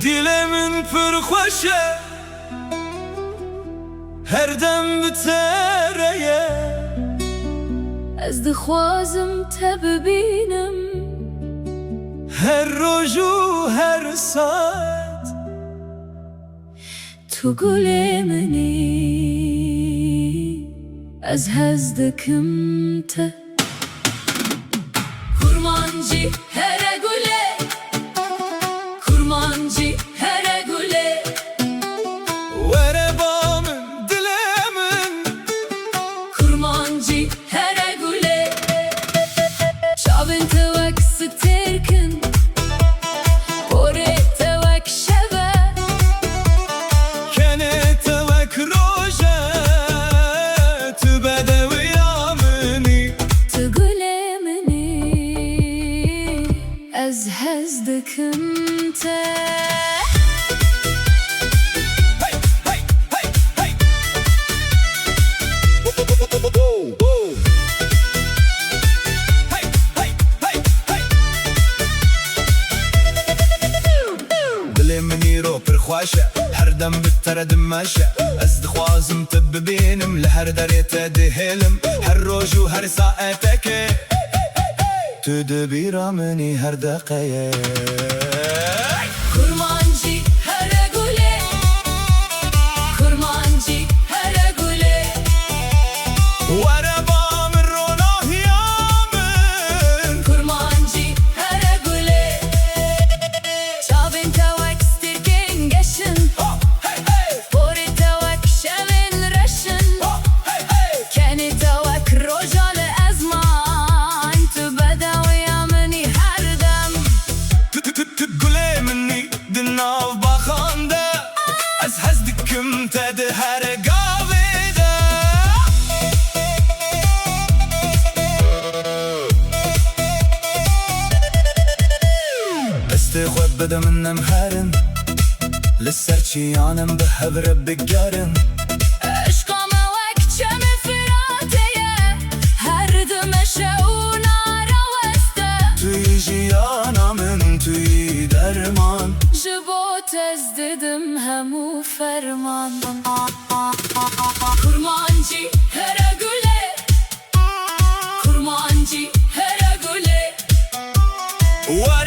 Dilemin pür xoşe her dem bitereye Ez dixwazim te bibînim her roj û her saet Tu gulê minî Ez hez dikim te Kurmancî here gulê Kurmancî here gulê Were ba min dilê min Kurmancî here gulê Çavên te wek stêrkin Porê te wek şev e Kenê te wek roj e Tu bedewiya minî Tu gulê minî Ez hez dikim te Hey, hey, hey, hey. Hey, hey, hey, hey. Dilê minî ro pir xweş e her dem bi te re dimeşe Ez dixwazim te bibînim li her derê te dihêlim Her roj û her saetekê Tu di bîra minî her deqeyê Kurmancî here gulê Kurmancî here gulê Were ba min ronahiya min Kurmancî here gulê Çavên te wek stêrkên geşin Oh, hey, hey. Porê te wek şevên reşin Oh, hey, hey. Kenê te wek roja li ezman Tu bedewiya minî her dem Tu gulê minî di nav baxan de Ez hez dikim te di her gavê de Destê xwe bide min nemherin Li ser çiyanem bi hev re bigerin Eşqa me wek çemê firatê ye Her di meşe û nara weste Tu yî jiyana min tu yî derman Ji bo te ez didim hemû ferman Kurmancî here gulê Kurmancî here gulê Were